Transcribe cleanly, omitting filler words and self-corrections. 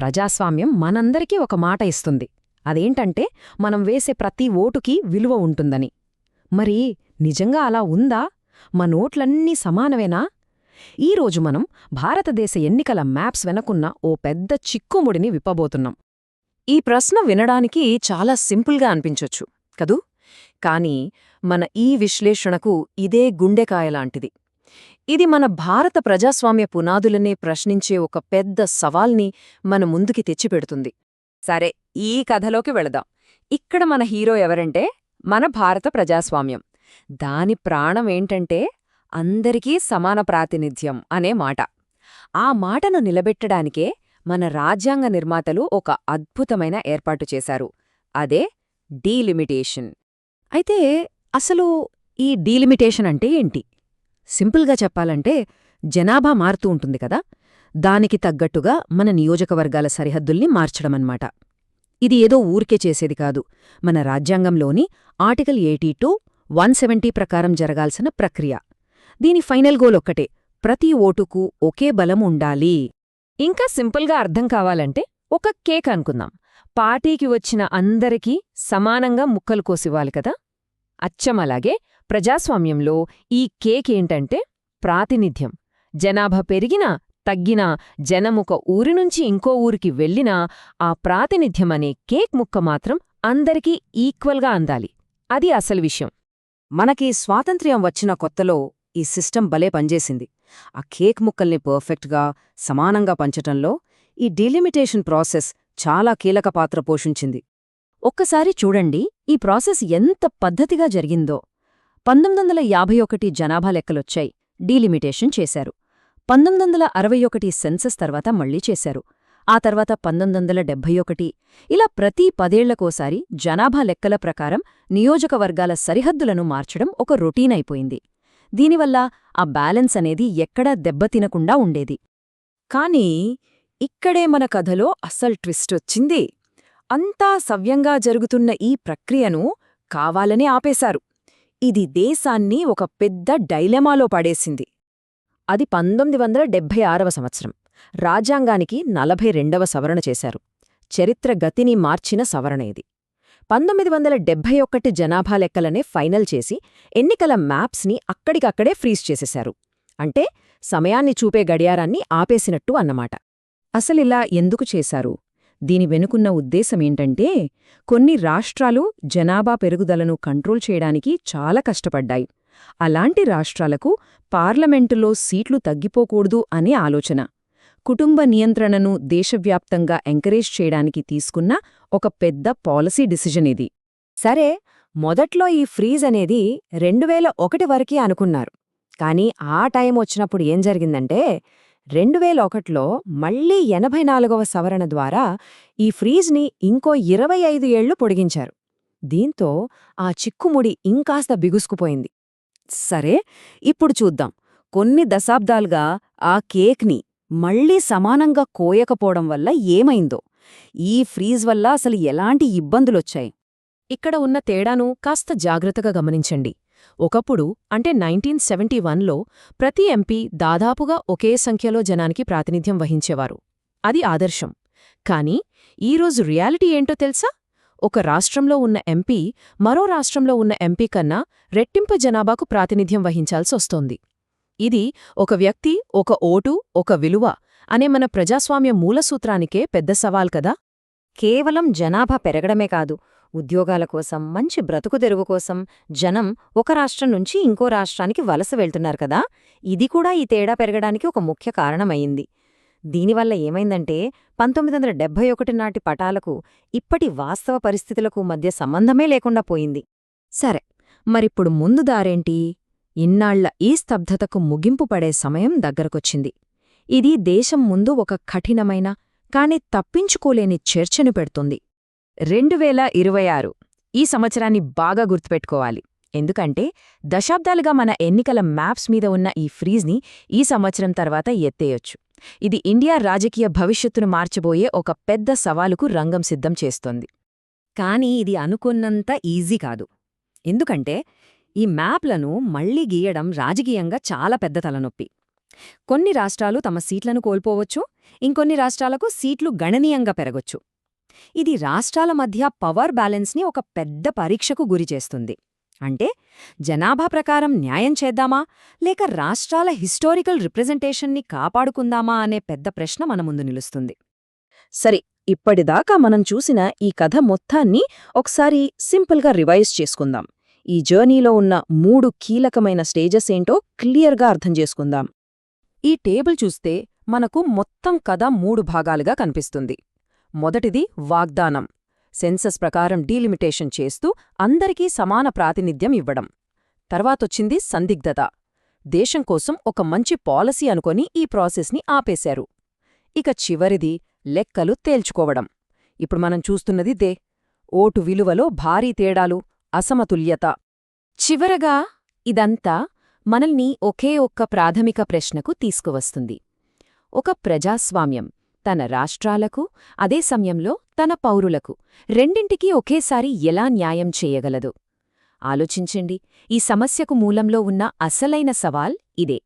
ప్రజాస్వామ్యం మనందరికీ ఒక మాట ఇస్తుంది. అదేంటంటే మనం వేసే ప్రతి ఓటుకి విలువ ఉంటుందని. మరి నిజంగా అలా ఉందా? మనోట్లన్నీ సమానమేనా? ఈరోజు మనం భారతదేశ ఎన్నికల మ్యాప్స్ వెనకున్న ఓ పెద్ద చిక్కుముడిని విప్పబోతున్నాం. ఈ ప్రశ్న వినడానికి చాలా సింపుల్గా అనిపించొచ్చు కదూ? కానీ మన ఈ విశ్లేషణకు ఇదే గుండెకాయలాంటిది. ఇది మన భారత ప్రజాస్వామ్య పునాదులనే ప్రశ్నించే ఒక పెద్ద సవాల్ని మన ముందుకి తెచ్చిపెడుతుంది. సరే, ఈ కథలోకి వెళదాం. ఇక్కడ మన హీరో ఎవరంటే మన భారత ప్రజాస్వామ్యం. దాని ప్రాణమేంటంటే అందరికీ సమాన ప్రాతినిధ్యం అనే మాట. ఆ మాటను నిలబెట్టడానికే మన రాజ్యాంగ నిర్మాతలు ఒక అద్భుతమైన ఏర్పాటు చేశారు. అదే డీలిమిటేషన్. అయితే అసలు ఈ డీలిమిటేషన్ అంటే ఏంటి? సింపుల్గా చెప్పాలంటే జనాభా మారుతూ ఉంటుంది కదా, దానికి తగ్గట్టుగా మన నియోజకవర్గాల సరిహద్దుల్ని మార్చడమన్నమాట. ఇది ఏదో ఊరికే చేసేది కాదు. మన రాజ్యాంగంలోని ఆర్టికల్ 82, 170 ప్రకారం జరగాల్సిన ప్రక్రియ. దీని ఫైనల్ గోల్ ఒక్కటే: ప్రతి ఓటుకు ఒకే బలం ఉండాలి. ఇంకా సింపుల్గా అర్థం కావాలంటే ఒక కేక్ అనుకుందాం. పార్టీకి వచ్చిన అందరికీ సమానంగా ముక్కలు కోసివ్వాలి కదా. అచ్చమలాగే ప్రజాస్వామ్యంలో ఈ కేక్ ఏంటంటే ప్రాతినిధ్యం. జనాభా పెరిగినా తగ్గినా, జనముక ఊరి నుంచి ఇంకో ఊరికి వెళ్ళినా ఆ ప్రాతినిధ్యమనే కేక్ ముక్క మాత్రం అందరికీ ఈక్వల్గా అందాలి. అది అసలు విషయం. మనకి స్వాతంత్ర్యం వచ్చిన కొత్తలో ఈ సిస్టమ్ భలే పనిచేసింది. ఆ కేక్ ముక్కల్ని పర్ఫెక్ట్గా సమానంగా పంచటంలో ఈ డీలిమిటేషన్ ప్రాసెస్ చాలా కీలక పాత్ర పోషించింది. ఒక్కసారి చూడండి ఈ ప్రాసెస్ ఎంత పద్ధతిగా జరిగిందో. 1951 జనాభా లెక్కలొచ్చాయి, డీలిమిటేషన్ చేశారు. 1961 సెన్సస్ తర్వాత మళ్లీ చేశారు. ఆ తర్వాత 1971. ఇలా ప్రతి 10 ఏళ్లకోసారి జనాభా లెక్కల ప్రకారం నియోజకవర్గాల సరిహద్దులను మార్చడం ఒక రొటీన్ అయిపోయింది. దీనివల్ల ఆ బ్యాలెన్స్ అనేది ఎక్కడా దెబ్బతినకుండా ఉండేది. కానీ ఇక్కడే మన కథలో అస్సలు ట్విస్ట్ వచ్చింది. అంతా సవ్యంగా జరుగుతున్న ఈ ప్రక్రియను కావాలనే ఆపేశారు. ఇది దేశాన్ని ఒక పెద్ద డైలెమాలో పడేసింది. అది 1976వ సంవత్సరం. రాజ్యాంగానికి 42వ సవరణ చేశారు. చరిత్ర గతిని మార్చిన సవరణ ఇది. 1971 జనాభా లెక్కలనే ఫైనల్ చేసి ఎన్నికల మ్యాప్స్ని అక్కడికక్కడే ఫ్రీజ్ చేసేశారు. అంటే సమయాన్ని చూపే గడియారాన్ని ఆపేసినట్టు అన్నమాట. అసలిలా ఎందుకు చేశారు? దీని వెనుకున్న ఉద్దేశమేంటంటే కొన్ని రాష్ట్రాలు జనాభా పెరుగుదలను కంట్రోల్ చేయడానికి చాలా కష్టపడ్డాయి. అలాంటి రాష్ట్రాలకు పార్లమెంటులో సీట్లు తగ్గిపోకూడదు అనే ఆలోచన. కుటుంబ నియంత్రణను దేశవ్యాప్తంగా ఎంకరేజ్ చేయడానికి తీసుకున్న ఒక పెద్ద పాలసీ డిసిజన్ ఇది. సరే, మొదట్లో ఈ ఫ్రీజ్ అనేది 2001 వరకే అనుకున్నారు. కానీ ఆ టైం వచ్చినప్పుడు ఏం జరిగిందంటే 2001లో మళ్లీ 84వ సవరణ ద్వారా ఈ ఫ్రీజ్ని ఇంకో 25 ఏళ్లు పొడిగించారు. దీంతో ఆ చిక్కుముడి ఇంకాస్త బిగుసుకుపోయింది. సరే, ఇప్పుడు చూద్దాం. కొన్ని దశాబ్దాలుగా ఆ కేక్ని మళ్లీ సమానంగా కోయకపోవడం వల్ల ఏమైందో, ఈ ఫ్రీజ్ వల్ల అసలు ఎలాంటి ఇబ్బందులొచ్చాయి. ఇక్కడ ఉన్న తేడాను కాస్త జాగ్రత్తగా గమనించండి. ఒకప్పుడు అంటే 1971లో ప్రతి ఎంపీ దాదాపుగా ఒకే సంఖ్యలో జనానికి ప్రాతినిధ్యం వహించేవారు. అది ఆదర్శం. కానీ ఈరోజు రియాలిటీ ఏంటో తెలుసా? ఒక రాష్ట్రంలో ఉన్న ఎంపీ మరో రాష్ట్రంలో ఉన్న ఎంపీ కన్నా రెట్టింపు జనాభాకు ప్రాతినిధ్యం వహించాల్సొస్తోంది. ఇది ఒక వ్యక్తి, ఒక ఓటు, ఒక విలువ అనే మన ప్రజాస్వామ్య మూలసూత్రానికే పెద్ద సవాల్ కదా. కేవలం జనాభా పెరగడమే కాదు, ఉద్యోగాల కోసం, మంచి బ్రతుకుదెరువు కోసం జనం ఒక రాష్ట్రం నుంచి ఇంకో రాష్ట్రానికి వలస వెళ్తున్నారు కదా. ఇది కూడా ఈ తేడా పెరగడానికి ఒక ముఖ్య కారణమయ్యింది. దీనివల్ల ఏమైందంటే 1971 నాటి పటాలకు ఇప్పటి వాస్తవ పరిస్థితులకు మధ్య సంబంధమే లేకుండా పోయింది. సరే, మరిప్పుడు ముందు దారేంటి? ఇన్నాళ్ల ఈ స్తబ్దతకు ముగింపు పడే సమయం దగ్గరకొచ్చింది. ఇది దేశం ముందు ఒక కఠినమైన కాని తప్పించుకోలేని చర్చను పెడుతుంది. 2026 ఈ సంవత్సరాన్ని బాగా గుర్తుపెట్టుకోవాలి. ఎందుకంటే దశాబ్దాలుగా మన ఎన్నికల మ్యాప్స్ మీద ఉన్న ఈ ఫ్రీజ్ని ఈ సంవత్సరం తర్వాత ఎత్తేయొచ్చు. ఇది ఇండియా రాజకీయ భవిష్యత్తును మార్చబోయే ఒక పెద్ద సవాలుకు రంగం సిద్ధం చేస్తోంది. కానీ ఇది అనుకున్నంత ఈజీ కాదు. ఎందుకంటే ఈ మ్యాప్లను మళ్లీ గీయడం రాజకీయంగా చాలా పెద్ద తలనొప్పి. కొన్ని రాష్ట్రాలు తమ సీట్లను కోల్పోవచ్చు, ఇంకొన్ని రాష్ట్రాలకు సీట్లు గణనీయంగా పెరగొచ్చు. ఇది రాష్ట్రాల మధ్య పవర్ బ్యాలెన్స్ని ఒక పెద్ద పరీక్షకు గురిచేస్తుంది. అంటే జనాభా ప్రకారం న్యాయం చేద్దామా లేక రాష్ట్రాల హిస్టారికల్ రిప్రజెంటేషన్ని కాపాడుకుందామా అనే పెద్ద ప్రశ్న మన ముందు నిలుస్తుంది. సరే, ఇప్పటిదాకా మనం చూసిన ఈ కథ మొత్తాన్ని ఒకసారి సింపుల్గా రివైజ్ చేసుకుందాం. ఈ జర్నీలో ఉన్న 3 కీలకమైన స్టేజెస్ ఏంటో క్లియర్గా అర్థం చేసుకుందాం. ఈ టేబుల్ చూస్తే మనకు మొత్తం కథ 3 భాగాలుగా కనిపిస్తుంది. మొదటిది వాగ్దానం. సెన్సస్ ప్రకారం డీలిమిటేషన్ చేస్తూ అందరికీ సమాన ప్రాతినిధ్యం ఇవ్వడం. తర్వాతొచ్చింది సందిగ్ధత. దేశం కోసం ఒక మంచి పాలసీ అనుకొని ఈ ప్రాసెస్ని ఆపేశారు. ఇక చివరిది లెక్కలు తేల్చుకోవడం. ఇప్పుడు మనం చూస్తున్నదిదే. ఓటు విలువలో భారీ తేడాలు, అసమతుల్యత. చివరగా ఇదంతా మనల్ని ఒకే ఒక్క ప్రాథమిక ప్రశ్నకు తీసుకువస్తుంది. ఒక ప్రజాస్వామ్యం తన రాష్ట్రాలకు, అదే సమయంలో తన పౌరులకు రెండింటికీ ఒకేసారి ఎలా న్యాయం చేయగలదు? ఆలోచించండి. ఈ సమస్యకు మూలంలో ఉన్న అసలైన సవాల్ ఇదే.